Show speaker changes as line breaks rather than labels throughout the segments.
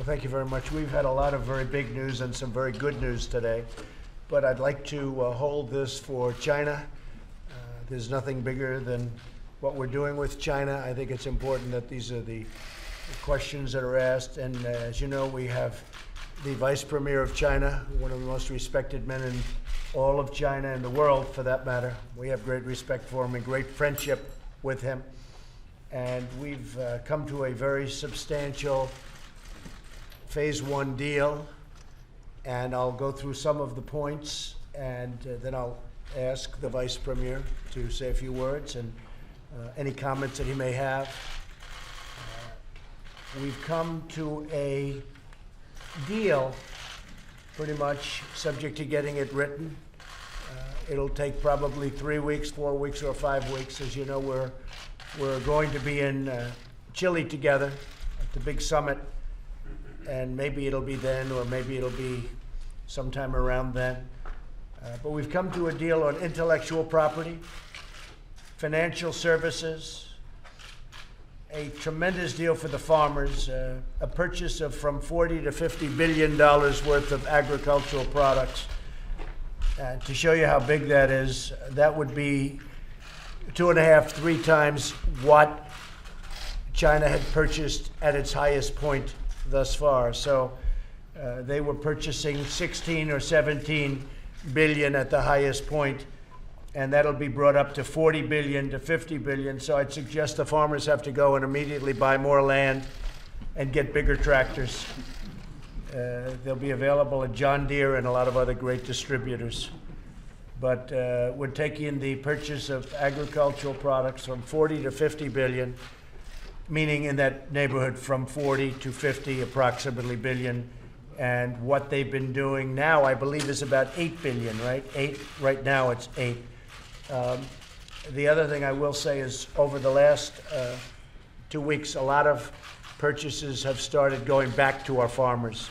Well, thank you very much. We've had a lot of very big news and some very good news today, but I'd like to hold this for China. There's nothing bigger than what we're doing with China. I think it's important that these are the questions that are asked, and as you know, we have the Vice Premier of China, one of the most respected men in all of China and the world, for that matter. We have great respect for him and great friendship with him, and we've come to a very substantial Phase 1 deal, and I'll go through some of the points, and then I'll ask the Vice Premier to say a few words and any comments that he may have. We've come to a deal pretty much subject to getting it written. It'll take probably 3 weeks, 4 weeks, or 5 weeks. As you know, we're going to be in Chile together at the big summit, and maybe it'll be then, or maybe it'll be sometime around then. But we've come to a deal on intellectual property, financial services, a tremendous deal for the farmers, a purchase of from $40 to $50 billion worth of agricultural products. To show you how big that is, that would be 2.5, 3 times what China had purchased at its highest point thus far. So they were purchasing 16 or 17 billion at the highest point, and that'll be brought up to 40 billion to 50 billion. So I'd suggest the farmers have to go and immediately buy more land and get bigger tractors. They'll be available at John Deere and a lot of other great distributors. But we're taking the purchase of agricultural products from 40 to 50 billion, meaning in that neighborhood from 40 to 50 approximately billion. And what they've been doing now, I believe, is about 8 billion, right? 8, right now it's 8. The other thing I will say is over the last 2 weeks, a lot of purchases have started going back to our farmers.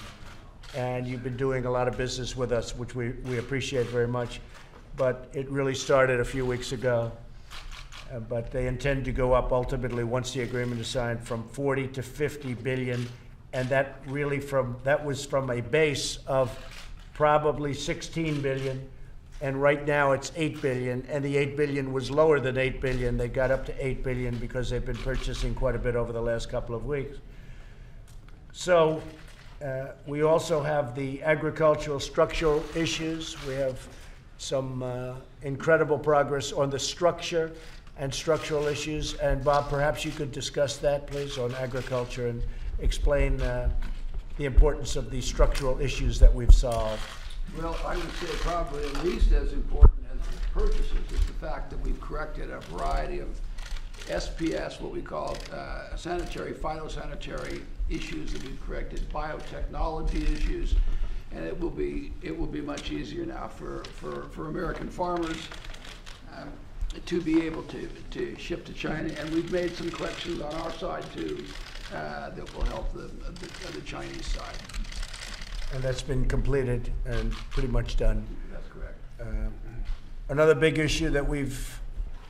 And you've been doing a lot of business with us, which we appreciate very much. But it really started a few weeks ago. But they intend to go up ultimately once the agreement is signed from 40 to 50 billion. And that was from a base of probably 16 billion. And right now it's 8 billion. And the 8 billion was lower than 8 billion. They got up to 8 billion because they've been purchasing quite a bit over the last couple of weeks. So we also have the agricultural structural issues. We have some incredible progress on the structure and structural issues. And Bob, perhaps you could discuss that, please, on agriculture and explain the importance of the structural issues that we've solved.
Well, I would say probably at least as important as the purchases is the fact that we've corrected a variety of SPS, what we call sanitary, phytosanitary issues that we've corrected, biotechnology issues, and it will be much easier now for American farmers to be able to ship to China, and we've made some corrections on our side too that will help the Chinese side.
And that's been completed and pretty much done.
That's correct.
Another big issue that we've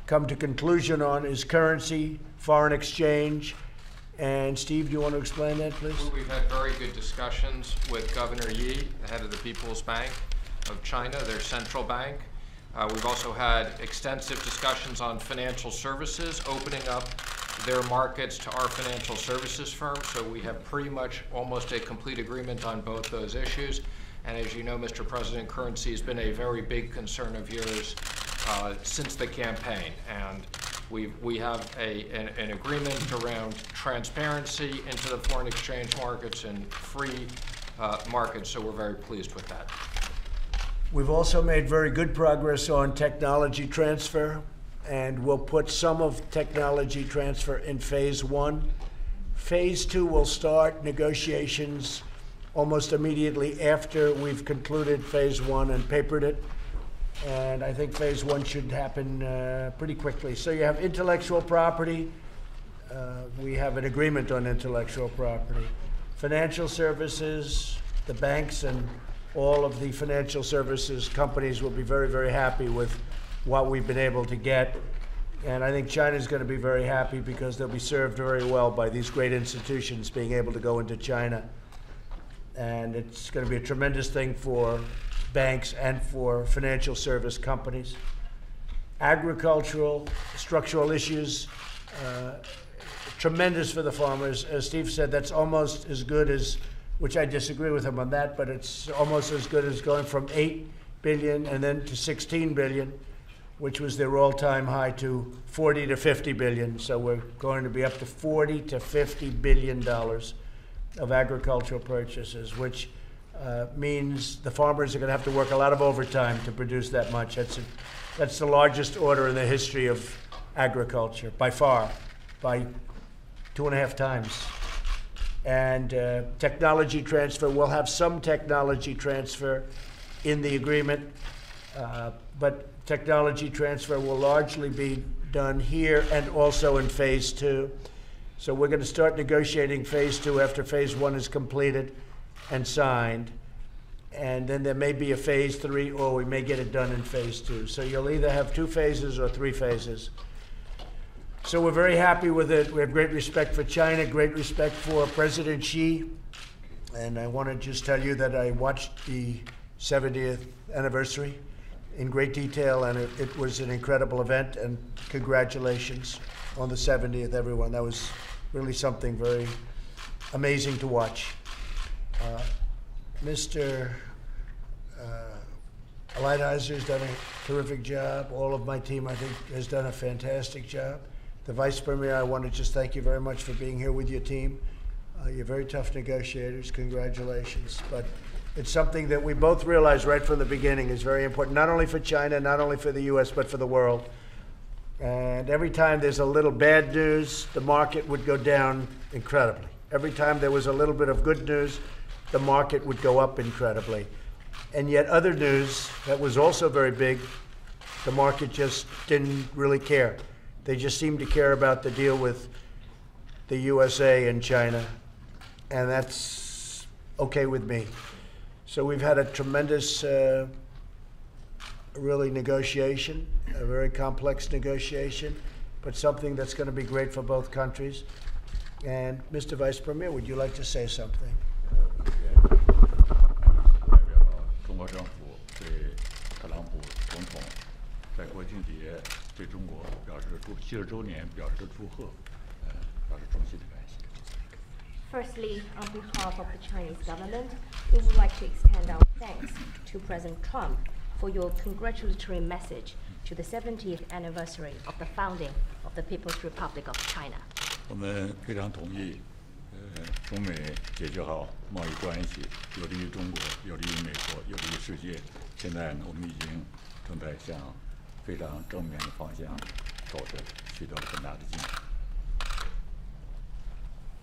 come to conclusion on is currency, foreign exchange. And Steve, do you want to explain that, please?
We've had very good discussions with Governor Yi, the head of the People's Bank of China, their central bank. We've also had extensive discussions on financial services, opening up their markets to our financial services firms. So we have pretty much almost a complete agreement on both those issues. And as you know, Mr. President, currency has been a very big concern of yours since the campaign. And we have an agreement around transparency into the foreign exchange markets and free markets, so we're very pleased with that.
We've also made very good progress on technology transfer, and we'll put some of technology transfer in Phase 1. Phase 2 will start negotiations almost immediately after we've concluded Phase 1 and papered it. And I think Phase 1 should happen pretty quickly. So you have intellectual property. We have an agreement on intellectual property. Financial services, the banks and all of the financial services companies will be very, very happy with what we've been able to get. And I think China's going to be very happy because they'll be served very well by these great institutions being able to go into China. and it's going to be a tremendous thing for banks and for financial service companies. Agricultural, structural issues, tremendous for the farmers. As Steve said, that's almost as good as, which I disagree with him on that, but it's almost as good as going from 8 billion and then to 16 billion, which was their all-time high, to 40 to 50 billion. So we're going to be up to 40 to 50 billion dollars of agricultural purchases, which means the farmers are going to have to work a lot of overtime to produce that much. That's the largest order in the history of agriculture, by far, by 2.5 times. And technology transfer, we'll have some technology transfer in the agreement, but technology transfer will largely be done here and also in phase 2. So we're going to start negotiating phase 2 after phase 1 is completed and signed. And then there may be a phase 3, or we may get it done in phase 2. So you'll either have 2 phases or 3 phases. So we're very happy with it. We have great respect for China, great respect for President Xi. And I want to just tell you that I watched the 70th anniversary in great detail, and it was an incredible event, and congratulations on the 70th, everyone. That was really something very amazing to watch. Mr. Lighthizer has done a terrific job. All of my team, I think, has done a fantastic job. The Vice Premier, I want to just thank you very much for being here with your team. You're very tough negotiators. Congratulations. But it's something that we both realized right from the beginning is very important, not only for China, not only for the U.S., but for the world. And every time there's a little bad news, the market would go down incredibly. Every time there was a little bit of good news, the market would go up incredibly. And yet other news that was also very big, the market just didn't really care. They just seemed to care about the deal with the USA and China, and that's okay with me. So we've had a tremendous, really negotiation, a very complex negotiation, but something that's going to be great for both countries. And Mr. Vice Premier, would you like to say something?
代表中国政府对特朗普总统在国庆节对中国表示70周年表示祝贺，表示衷心的感谢。
Firstly, on behalf of the Chinese government, we would like to extend our thanks to President Trump for your congratulatory message to the 70th anniversary of the founding of the People's Republic of China.
我们非常同意，中美解决好贸易关系，有利于中国，有利于美国，有利于世界。现在呢，我们已经正在向非常正面的方向走着，取得了很大的进展。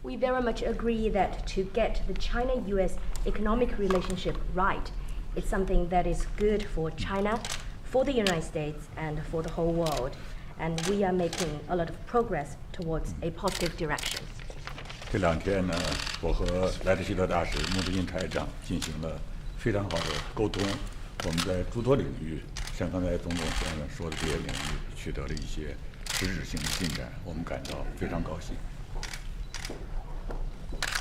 We very much agree that to get the China-US economic relationship right is something that is good for China, for the United States, and for the whole world. And we are making a lot of progress towards a positive direction.
这2天呢，我和莱特希特大使穆德金台长进行了非常好的沟通。我们在诸多领域，像刚才总统先生说的这些领域，取得了一些实质性的进展，我们感到非常高兴。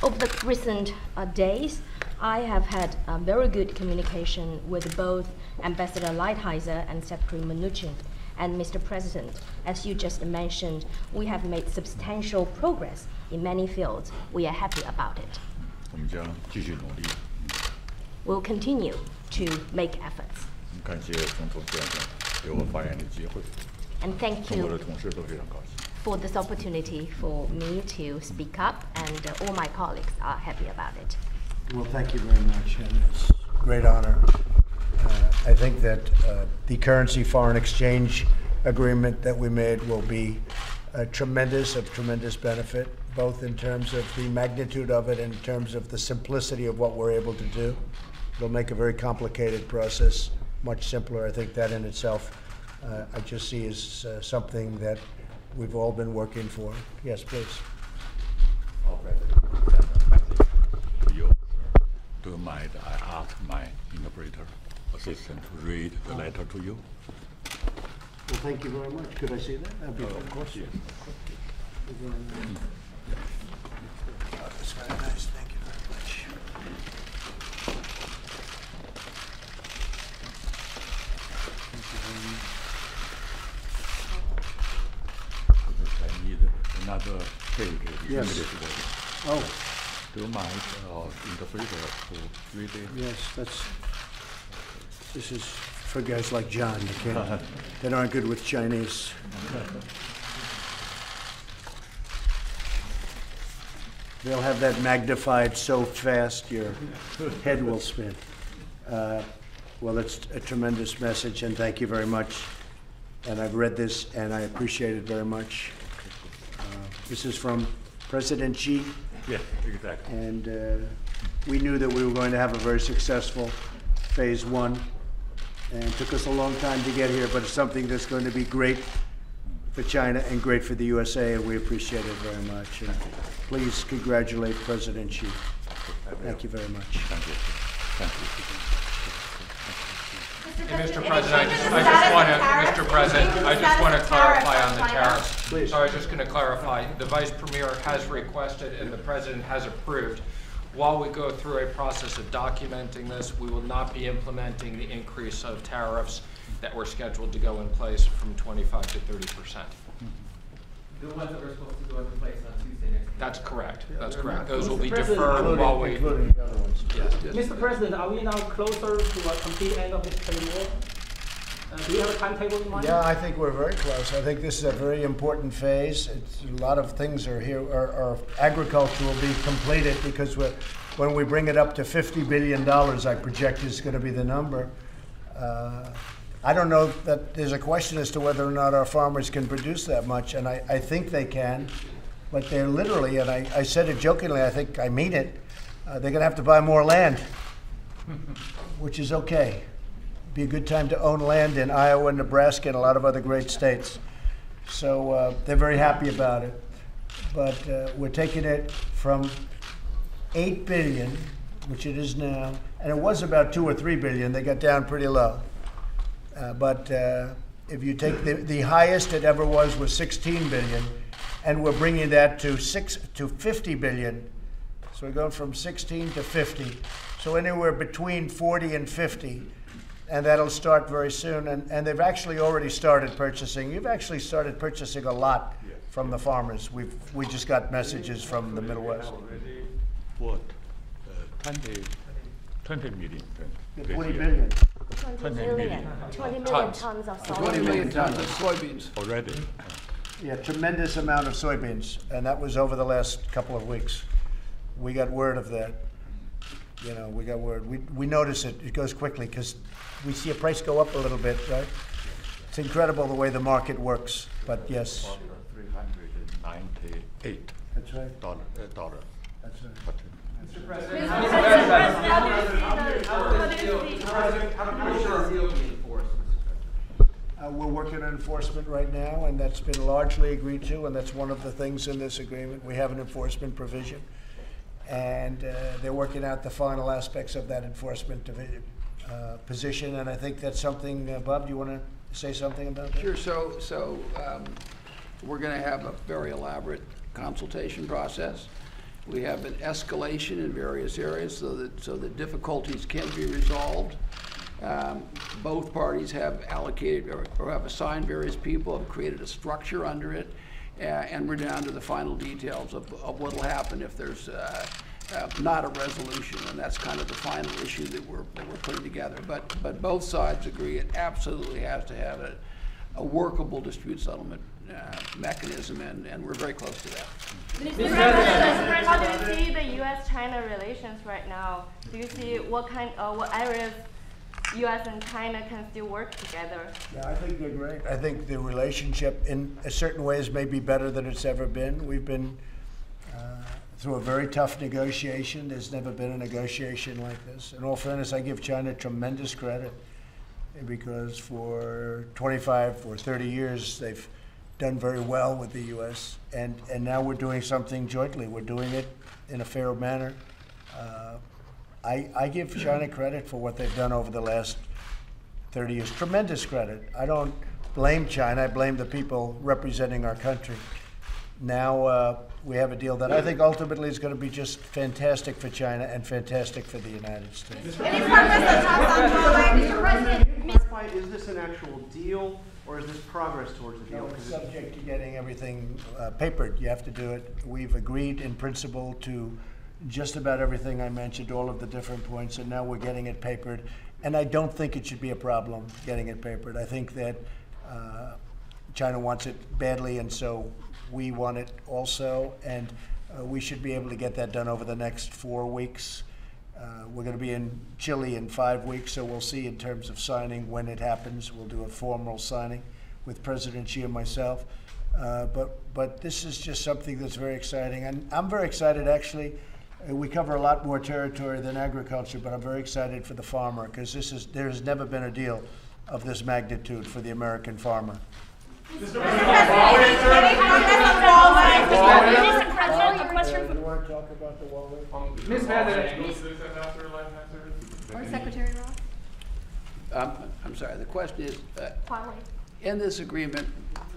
Over the recent days, I have had very good communication with both Ambassador Lighthizer and Secretary Mnuchin. And Mr. President, as you just mentioned, we have made substantial progress in many fields. We are happy about it.
我们将继续努力。
We'll continue to make efforts.
感谢总统先生给我发言的机会。
And thank
中国的
you
同事都非常高兴。
for this opportunity for me to speak up, and all my colleagues are happy about it.
Well, thank you very much, and it's a great honor. I think that the currency foreign exchange agreement that we made will be of tremendous benefit, both in terms of the magnitude of it and in terms of the simplicity of what we're able to do. It'll make a very complicated process much simpler. I think that in itself, I just see as something that we've all been working for. Yes, please.
To you, do you mind I ask my interpreter assistant to read the letter to you?
Well, thank you very much. Could I see that? That'd be of course. Yes. That's very nice. Thank you very much.
the page in
Yes.
English version.
Oh,
Do you mind interpreter to read it?
yes, this is for guys like John, that aren't good with Chinese. They'll have that magnified so fast your head will spin. Well, it's a tremendous message, and thank you very much. And I've read this, and I appreciate it very much. This is from President Xi,
Yes, exactly.
and we knew that we were going to have a very successful phase one, and it took us a long time to get here, but it's something that's going to be great for China and great for the USA, and we appreciate it very much. And please congratulate President Xi. Thank you very much.
Thank you. Thank you.
Hey, Mr. President, I just want to clarify on the tariffs.
Please.
So I was just going to clarify, the Vice Premier has requested and the President has approved. While we go through a process of documenting this, we will not be implementing the increase of tariffs that were scheduled to go in place from 25 to 30%.
The ones that were supposed to go into place on Tuesday next week.
That's correct. That's correct. Those will
Mr.
be
President,
deferred while we.
Including the other ones.
Yes.
Mr. President, are we now closer to a complete end of this trade war? Do you have a timetable in mind?
Yeah, I think we're very close. I think this is a very important phase. A lot of things are here. Our agriculture will be completed because when we bring it up to $50 billion, I project is going to be the number. I don't know that there's a question as to whether or not our farmers can produce that much, and I think they can, but they're literally, and I said it jokingly, I think I mean it, they're going to have to buy more land, which is okay. Be a good time to own land in Iowa, Nebraska, and a lot of other great states. So they're very happy about it. But we're taking it from 8 billion, which it is now, and it was about 2 or 3 billion. They got down pretty low. But if you take the highest it ever was 16 billion, and we're bringing that to 50 billion. So we're going from 16 to 50. So anywhere between 40 and 50. And that'll start very soon. And they've actually already started purchasing. You've actually started purchasing a lot from the farmers. We just got messages from the Middle West.
Already bought 20 million.
20 billion.
20 million
Tons.
tons of
20 million tons of soybeans.
Already.
Yeah, tremendous amount of soybeans. And that was over the last couple of weeks. We got word of that. You know, we got word. We notice it. It goes quickly because we see a price go up a little bit, right? It's incredible the way the market works. But yes.
$398.
That's right.
Dollar.
That's right.
Mr. President,
Mr. President,
how can the deal be enforced, Mr. President?
We're working on enforcement right now, and that's been largely agreed to, and that's one of the things in this agreement. We have an enforcement provision, and they're working out the final aspects of that enforcement position, and I think that's something, Bob, do you want to say something about that?
Sure. So we're going to have a very elaborate consultation process. We have an escalation in various areas so that difficulties can be resolved. Both parties have allocated or have assigned various people, have created a structure under it, and we're down to the final details of what will happen if there's not a resolution, and that's kind of the final issue that we're putting together. But both sides agree it absolutely has to have a workable dispute settlement mechanism, and we're very close to that.
Mr. President, how do you see the U.S.-China relations right now? Do you see what areas U.S. and China can still work together?
Yeah, I think they're great. I think the relationship in certain ways may be better than it's ever been. We've been through a very tough negotiation. There's never been a negotiation like this. In all fairness, I give China tremendous credit because for 25 or 30 years, they've done very well with the U.S. And now we're doing something jointly. We're doing it in a fair manner. I give China credit for what they've done over the last 30 years. Tremendous credit. I don't blame China. I blame the people representing our country. Now we have a deal that I think ultimately is going to be just fantastic for China and fantastic for the United States.
Any progress on
Mr. President, clarify, is this an actual deal? or is this progress towards the deal?
No, it's subject to getting everything papered. You have to do it. We've agreed in principle to just about everything I mentioned, all of the different points, and now we're getting it papered. And I don't think it should be a problem getting it papered. I think that China wants it badly, and so we want it also, and we should be able to get that done over the next 4 weeks. We're going to be in Chile in 5 weeks, so we'll see in terms of signing when it happens. We'll do a formal signing with President Xi and myself. But this is just something that's very exciting, and I'm very excited actually. We cover a lot more territory than agriculture, but I'm very excited for the farmer because there has never been a deal of this magnitude for the American farmer.
Mr. President, a question.
You want to talk about the Huawei?
Ms. President,
Or Secretary Ross?
I'm sorry, the question is,
Huawei.
in this agreement,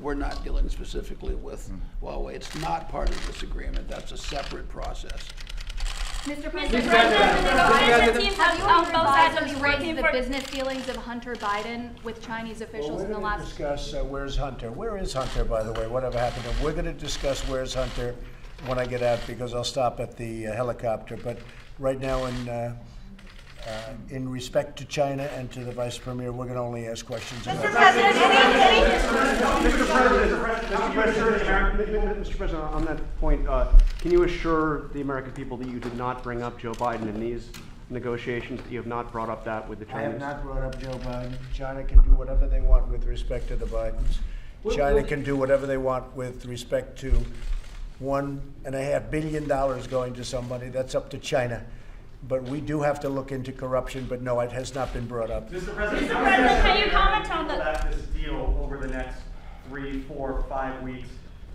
we're not dealing specifically with Huawei. It's not part of this agreement. That's a separate process.
Mr. President, the negotiation teams have on both sides of the raised the business dealings of Hunter Biden with Chinese officials in the last.
We're going to discuss where's Hunter. Where is Hunter, by the way? Whatever happened to him? We're going to discuss where's Hunter when I get out because I'll stop at the helicopter. But right now, in respect to China and to the Vice Premier, we're going to only ask questions about
Mr. President, on that point, can you assure the American people that you did not bring up Joe Biden in these negotiations, that you have not brought up that with the
I
Chinese?
have not brought up Joe Biden. China can do whatever they want with respect to the Bidens. China can do whatever they want with respect to $1.5 billion going to somebody. That's up to China. But we do have to look into corruption, but no, it has not been brought up.
Mr. President,
can you comment on
that this deal over the next 3, 4, 5 weeks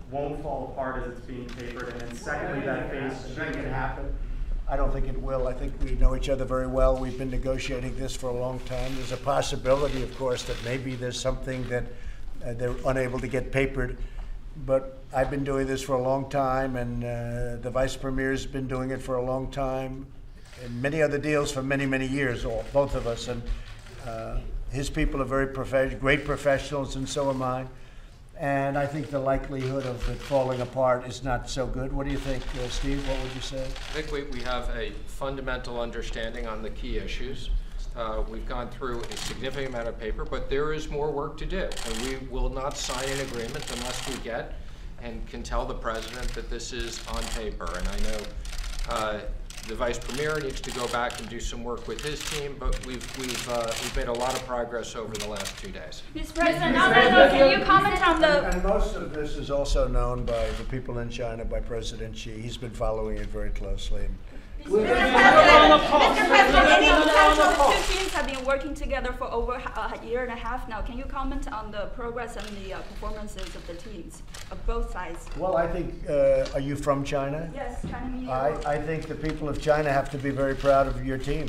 won't fall apart as it's being papered, and then secondly, that phase
It can happen. I don't think it will. I think we know each other very well. We've been negotiating this for a long time. There's a possibility, of course, that maybe there's something that they're unable to get papered. But I've been doing this for a long time, and the Vice Premier's been doing it for a long time, and many other deals for many, many years, both of us. And his people are very great professionals, and so am I. And I think the likelihood of it falling apart is not so good. What do you think, Steve? What would you say?
I think we have a fundamental understanding on the key issues. We've gone through a significant amount of paper, but there is more work to do. And we will not sign an agreement unless we get and can tell the President that this is on paper. And I know the Vice Premier needs to go back and do some work with his team, but we've made a lot of progress over the last 2 days.
Mr. President, can you comment on the?
And most of this is also known by the people in China, by President Xi. He's been following it very closely.
Mr. President, any potential two teams have been working together for over a year and a half now. Can you comment on the progress and the performances of the teams, of both sides?
Well, I think, are you from China?
Yes, China Media.
I think the people of China have to be very proud of your team.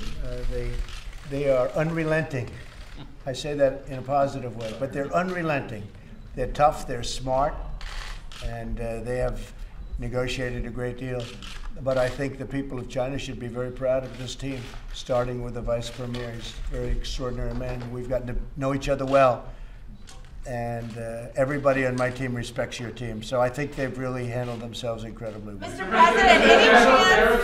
They are unrelenting. I say that in a positive way, but they're unrelenting. They're tough, they're smart, and they have negotiated a great deal. But I think the people of China should be very proud of this team, starting with the Vice Premier. He's a very extraordinary man. We've gotten to know each other well, and everybody on my team respects your team. So I think they've really handled themselves incredibly well.
Mr. President, any chance?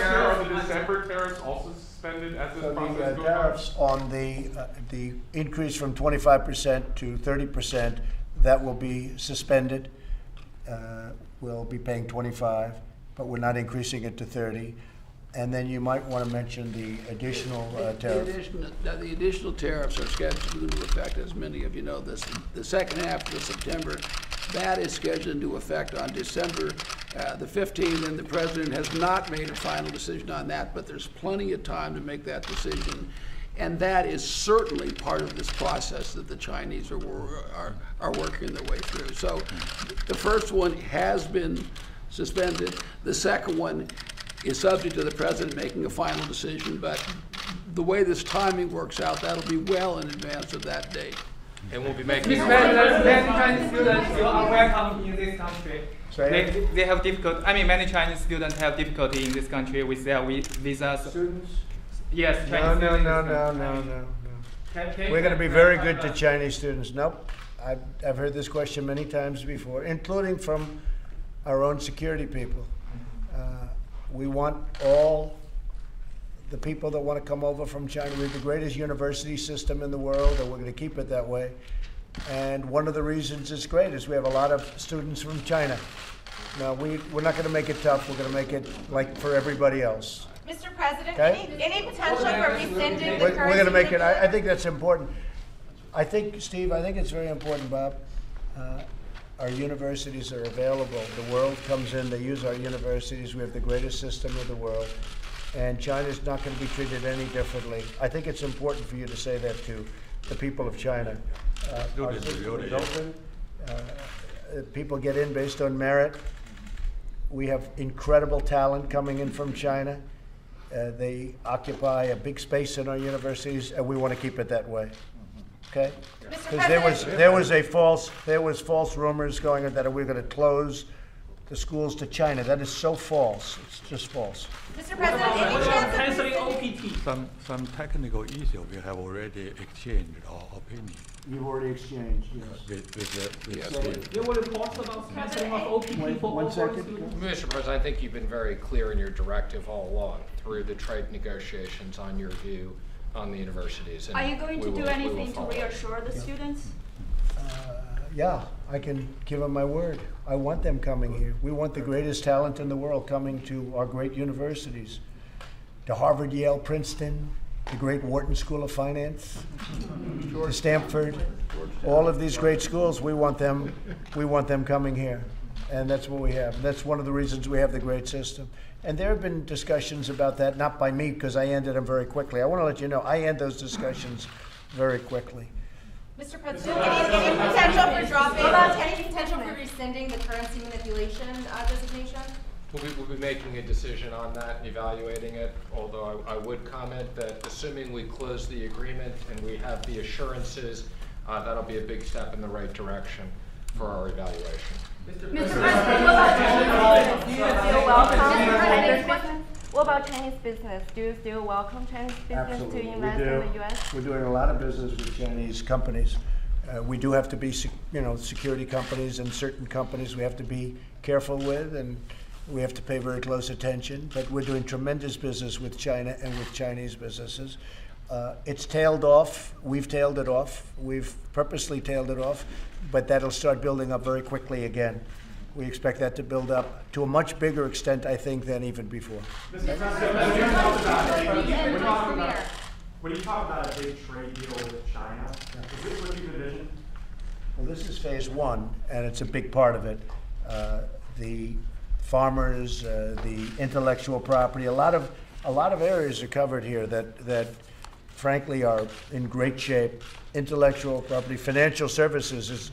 Are the December tariffs also suspended as this process goes
Tariffs on the increase from 25% to 30%, that will be suspended. We'll be paying 25%. But we're not increasing it to 30. And then you might want to mention the additional tariff.
The additional tariffs are scheduled to go into effect, as many of you know, the second half of September. That is scheduled into effect on December the 15th, and the President has not made a final decision on that, but there's plenty of time to make that decision. And that is certainly part of this process that the Chinese are working their way through. So the first one has been suspended. The second one is subject to the President making a final decision, but the way this timing works out, that'll be well in advance of that date.
And we'll be making
Mr. President, many Chinese students are welcome in this country.
They
have difficulty. I mean, many Chinese students have difficulty in this country with their visas.
Students?
Yes, Chinese
No. We're going to be very good to Chinese students. Nope. I've heard this question many times before, including from our own security people. We want all the people that want to come over from China. We have the greatest university system in the world, and we're going to keep it that way. And one of the reasons it's great is we have a lot of students from China. Now, we're not going to make it tough. We're going to make it like for everybody else.
Mr. President,
Okay?
any potential for rescinding the
We're
current...
going to make it, I think that's important. I think, Steve, I think it's very important, Bob. Our universities are available. The world comes in, they use our universities. We have the greatest system in the world. And China's not going to be treated any differently. I think it's important for you to say that to the people of China. Our system is open. People get in based on merit. We have incredible talent coming in from China. They occupy a big space in our universities, and we want to keep it that way. Okay? Because there was false rumors going on that we're going to close the schools to China. That is so false. It's just false.
Mr. President, any chance of
Canceling OPT.
Some technical issue we have already exchanged our opinion.
You've already exchanged,
There were reports about canceling of OPT for
One
all
second.
students.
Mr. President, I think you've been very clear in your directive all along through the trade negotiations on your view on the universities. And
Are you going to
we
do
will
anything to
follow.
reassure the students?
Yeah, I can give them my word. I want them coming here. We want the greatest talent in the world coming to our great universities. To Harvard, Yale, Princeton, the great Wharton School of Finance, to Stanford, all of these great schools, we want them coming here. And that's what we have. That's one of the reasons we have the great system. And there have been discussions about that, not by me, because I ended them very quickly. I want to let you know, I end those discussions very quickly.
Mr. President, any potential for dropping, any potential for rescinding the currency manipulation designation?
We'll be making a decision on that and evaluating it, although I would comment that assuming we close the agreement and we have the assurances, that'll be a big step in the right direction for our evaluation.
Mr. President, do you still welcome Chinese business? What about Chinese business? Do you still welcome Chinese business to invest in the U.S.?
We're doing a lot of business with Chinese companies. We do have to be, security companies and certain companies we have to be careful with, and we have to pay very close attention. But we're doing tremendous business with China and with Chinese businesses. It's tailed off. We've tailed it off. We've purposely tailed it off, but that'll start building up very quickly again. We expect that to build up to a much bigger extent, I think, than even before.
When you talk about a big trade deal with China, is this what you envision?
Well, this is phase one, and it's a big part of it. The farmers, the intellectual property, a lot of areas are covered here that frankly are in great shape. Intellectual property, financial services is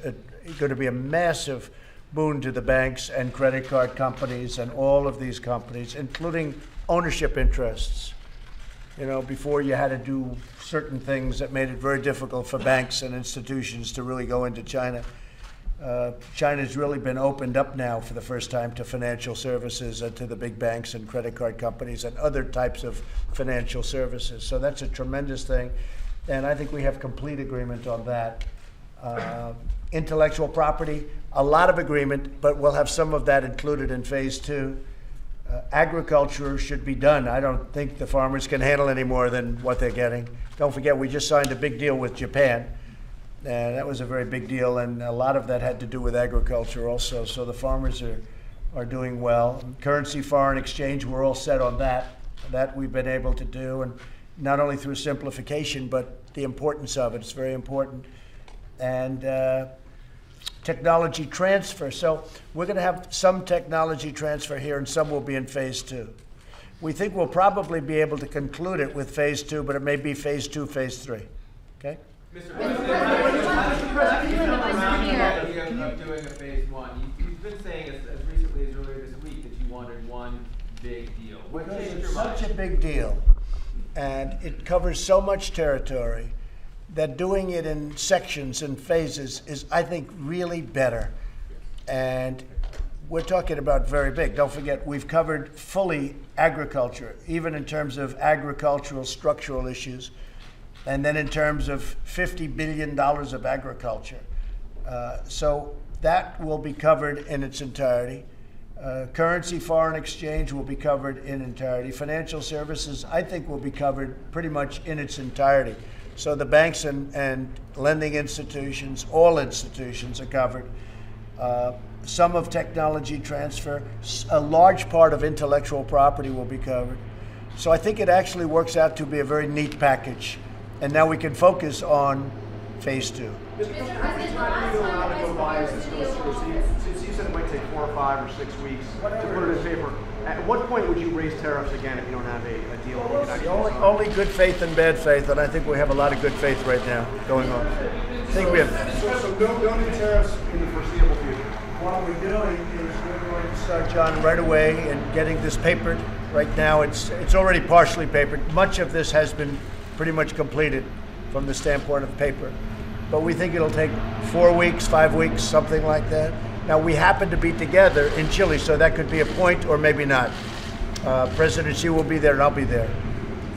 going to be a massive boon to the banks and credit card companies and all of these companies, including ownership interests. Before you had to do certain things that made it very difficult for banks and institutions to really go into China. China's really been opened up now for the first time to financial services and to the big banks and credit card companies and other types of financial services. So that's a tremendous thing. And I think we have complete agreement on that. Intellectual property, a lot of agreement, but we'll have some of that included in phase two. Agriculture should be done. I don't think the farmers can handle any more than what they're getting. Don't forget, we just signed a big deal with Japan. And that was a very big deal, and a lot of that had to do with agriculture also. So the farmers are doing well. Currency, foreign exchange, we're all set on that. That we've been able to do, and not only through simplification, but the importance of it. It's very important. And technology transfer. So we're going to have some technology transfer here, and some will be in phase two. We think we'll probably be able to conclude it with phase two, but it may be phase two, phase three. Okay?
Mr. President, of doing a phase one. You've been saying as recently as earlier this week that you wanted one big deal. What changed your mind?
It's such a big deal, and it covers so much territory that doing it in sections and phases is, I think, really better. And we're talking about very big. Don't forget, we've covered fully agriculture, even in terms of agricultural structural issues. And then in terms of $50 billion of agriculture, So that will be covered in its entirety. Currency foreign exchange will be covered in entirety. Financial services, I think, will be covered pretty much in its entirety. So the banks and lending institutions, all institutions are covered. Some of technology transfer, a large part of intellectual property will be covered. So I think it actually works out to be a very neat package. And now we can focus on phase 2.
Mr. President, how much time do you allow to go by as this goes through? So you said it might take 4 or 5 or 6 weeks to put it in paper. At what point would you raise tariffs again if you don't have a deal that you can actually sign?
Only good faith and bad faith, and I think we have a lot of good faith right now going on. I think we have.
So no new tariffs in the foreseeable future?
What we're doing is we're going to start, John, right away and getting this papered. Right now it's already partially papered. Much of this has been pretty much completed from the standpoint of paper. But we think it'll take 4 weeks, 5 weeks, something like that. Now, we happen to be together in Chile, so that could be a point or maybe not. President Xi will be there and I'll be there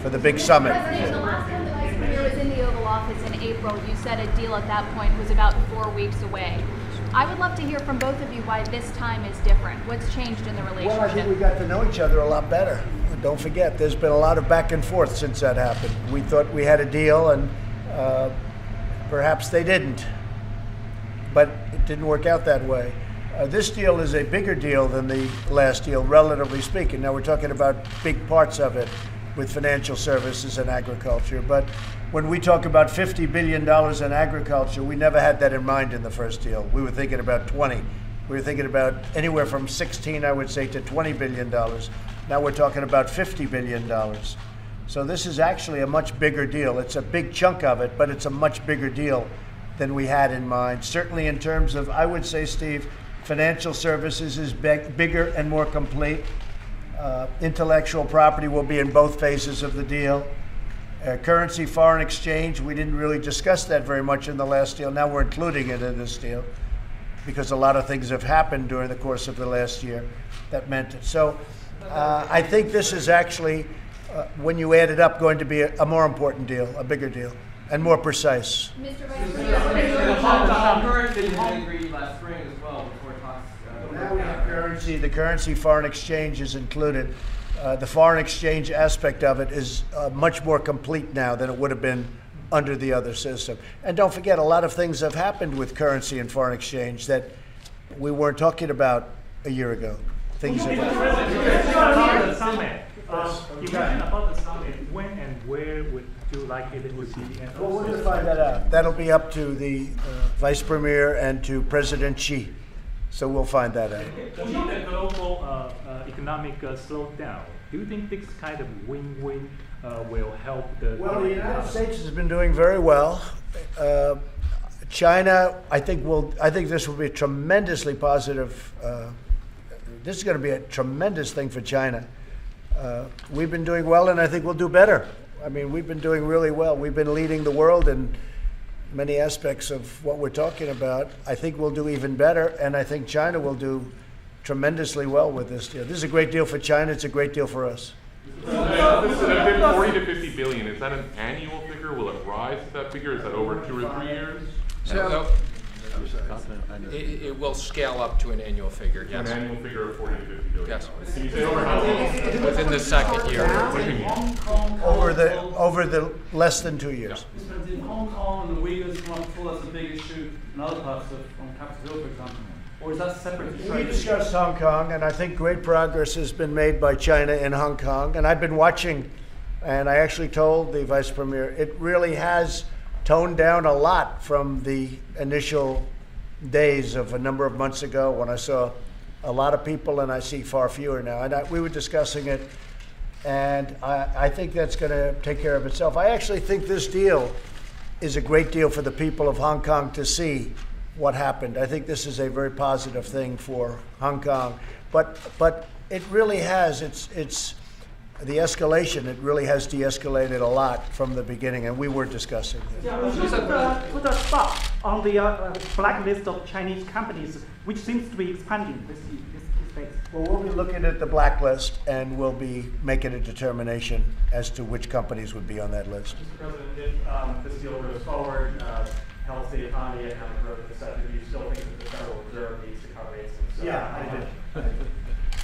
for the big summit.
President, the last time the Vice Premier was in the Oval Office in April, you said a deal at that point was about 4 weeks away. I would love to hear from both of you why this time is different. What's changed in the relationship?
Well, I think we got to know each other a lot better. Don't forget, there's been a lot of back and forth since that happened. We thought we had a deal, and perhaps they didn't. But it didn't work out that way. This deal is a bigger deal than the last deal, relatively speaking. Now, we're talking about big parts of it with financial services and agriculture. But when we talk about $50 billion in agriculture, we never had that in mind in the first deal. We were thinking about 20. We were thinking about anywhere from 16, I would say, to $20 billion. Now we're talking about $50 billion. So this is actually a much bigger deal. It's a big chunk of it, but it's a much bigger deal than we had in mind. Certainly in terms of, I would say, Steve, financial services is bigger and more complete. Intellectual property will be in both phases of the deal. Currency foreign exchange, we didn't really discuss that very much in the last deal. Now we're including it in this deal because a lot of things have happened during the course of the last year that meant it. So I think this is actually, when you add it up, going to be a more important deal, a bigger deal, and more precise.
Mr. Vice President,
last spring as well before talks.
Now we have currency. The currency foreign exchange is included. The foreign exchange aspect of it is much more complete now than it would have been under the other system. And don't forget, a lot of things have happened with currency and foreign exchange that we weren't talking about a year ago. Things have happened.
About the summit. You mentioned about the summit. When and where would you like it to be?
Well, we're going to find that out. That'll be up to the Vice Premier and to President Xi. So we'll find that out.
We need a global economic slowdown. Do you think this kind of win-win will help the?
Well, the United States has been doing very well. China, I think this will be a tremendously positive. This is going to be a tremendous thing for China. We've been doing well, and I think we'll do better. I mean, we've been doing really well. We've been leading the world in many aspects of what we're talking about. I think we'll do even better, and I think China will do tremendously well with this deal. This is a great deal for China. It's a great deal for us.
This is 40 to 50 billion. Is that an annual figure? Will it rise to that figure? Is that over 2 or 3 years?
So it will scale up to an annual figure, yes.
An annual figure of 40 to 50 billion.
Yes.
Can you say over how long?
Within the second year.
Over the less than 2 years.
In Hong Kong, the Uyghurs control as a big issue in other parts of Capitol Hill, for example. Or is that separate?
We discussed Hong Kong, and I think great progress has been made by China in Hong Kong. And I've been watching, and I actually told the Vice Premier, it really has toned down a lot from the initial days of a number of months ago when I saw a lot of people, and I see far fewer now. And we were discussing it, and I think that's going to take care of itself. I actually think this deal is a great deal for the people of Hong Kong to see what happened. I think this is a very positive thing for Hong Kong. But it really has, it's the escalation, it really has de-escalated a lot from the beginning, and we were discussing this.
Yeah, put a stop on the blacklist of Chinese companies, which seems to be expanding these days.
Well, we'll be looking at the blacklist, and we'll be making a determination as to which companies would be on that list.
Mr. President, if this deal goes forward, helps the economy, economic growth, etc., do you still think that the Federal Reserve needs to cut rates?
Yeah, I do.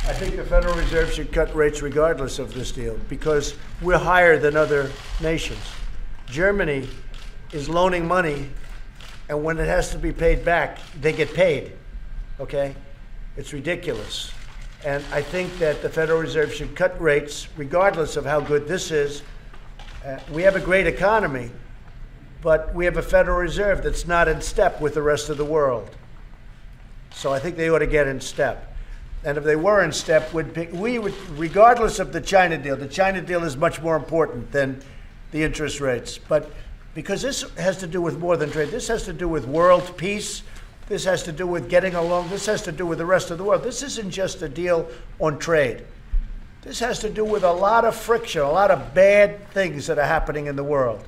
I think the Federal Reserve should cut rates regardless of this deal because we're higher than other nations. Germany is loaning money, and when it has to be paid back, they get paid, okay? It's ridiculous. And I think that the Federal Reserve should cut rates regardless of how good this is. We have a great economy, but we have a Federal Reserve that's not in step with the rest of the world. So I think they ought to get in step. And if they were in step, we would, regardless of the China deal is much more important than the interest rates. But because this has to do with more than trade, this has to do with world peace, this has to do with getting along, this has to do with the rest of the world. This isn't just a deal on trade. This has to do with a lot of friction, a lot of bad things that are happening in the world.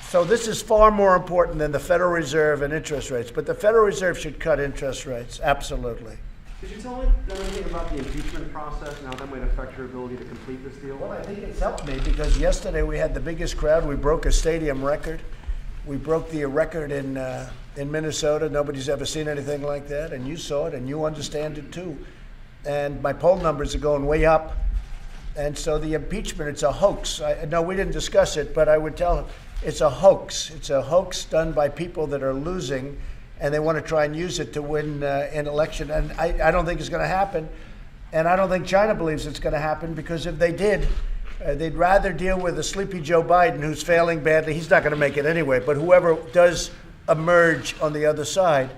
So this is far more important than the Federal Reserve and interest rates. But the Federal Reserve should cut interest rates, absolutely.
Did you tell them anything about the impeachment process and how that might affect your ability to complete this deal?
Well, I think it's helped me because yesterday we had the biggest crowd. We broke a stadium record. We broke the record in Minnesota. Nobody's ever seen anything like that, and you saw it, and you understand it too. And my poll numbers are going way up. And so the impeachment, it's a hoax. No, we didn't discuss it, but I would tell it's a hoax. It's a hoax done by people that are losing, and they want to try and use it to win an election. And I don't think it's going to happen. And I don't think China believes it's going to happen because if they did, they'd rather deal with a sleepy Joe Biden who's failing badly. He's not going to make it anyway. But whoever does emerge on the other side,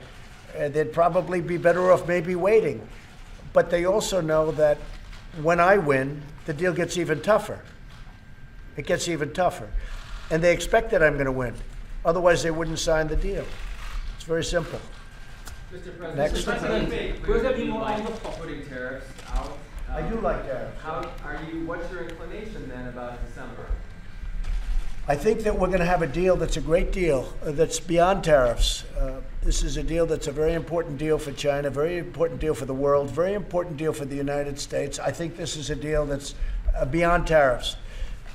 they'd probably be better off maybe waiting. But they also know that when I win, the deal gets even tougher. It gets even tougher. And they expect that I'm going to win. Otherwise, they wouldn't sign the deal. It's very simple.
Mr. President,
Next.
will there be more putting tariffs out?
I do like tariffs.
What's your inclination then about December?
I think that we're going to have a deal that's a great deal, that's beyond tariffs. This is a deal that's a very important deal for China, very important deal for the world, very important deal for the United States. I think this is a deal that's beyond tariffs.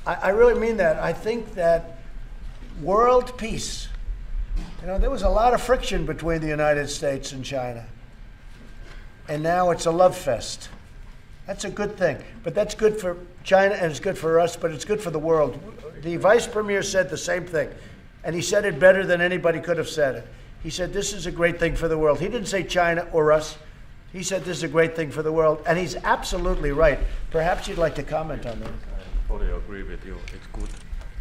I really mean that. I think that world peace, there was a lot of friction between the United States and China. And now it's a love fest. That's a good thing. But that's good for China and it's good for us, but it's good for the world. The Vice Premier said the same thing. And he said it better than anybody could have said it. He said, this is a great thing for the world. He didn't say China or us. He said, this is a great thing for the world. And he's absolutely right. Perhaps you'd like to comment on that.
I fully agree with you. It's good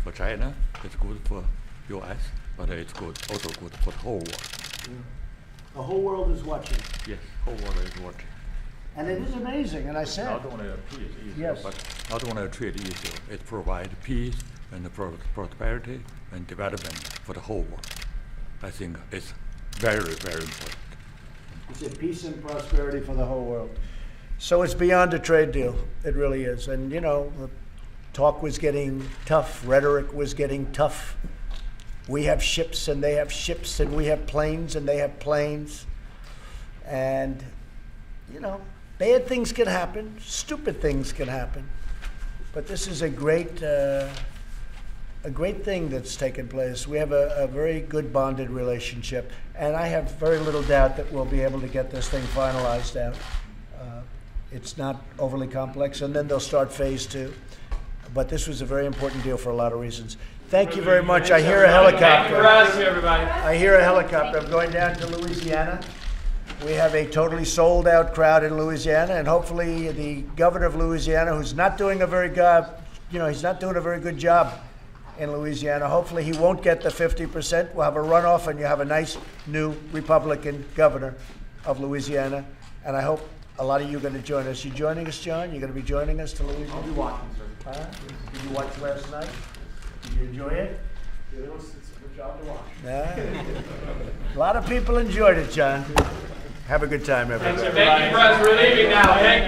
for China. It's good for U.S. But it's good, also good for the whole world.
The whole world is watching.
Yes, whole world is watching.
And it is amazing, and I said.
Not only a peace issue,
yes.
but not only a trade issue. It provides peace and prosperity and development for the whole world. I think it's very, very important.
It's a peace and prosperity for the whole world. So it's beyond a trade deal. It really is. And, the talk was getting tough. Rhetoric was getting tough. We have ships and they have ships, and we have planes and they have planes. And, bad things can happen, stupid things can happen. But this is a great thing that's taken place. We have a very good bonded relationship, and I have very little doubt that we'll be able to get this thing finalized out. It's not overly complex, and then they'll start phase 2. But this was a very important deal for a lot of reasons. Thank you very much. I hear a helicopter.
Thank you for everybody.
I hear a helicopter. I'm going down to Louisiana. We have a totally sold out crowd in Louisiana, and hopefully the governor of Louisiana, who's not doing a very he's not doing a very good job in Louisiana. Hopefully he won't get the 50%. We'll have a runoff, and you have a nice new Republican governor of Louisiana. And I hope a lot of you are going to join us. You joining us, John? You're going to be joining us to Louisiana?
I'll be watching, sir.
Did you watch last night? Did you enjoy it?
It's a good job to watch.
Yeah. A lot of people enjoyed it, John. Have a good time, everybody.
Thank you, President. We're leaving now. Thank you.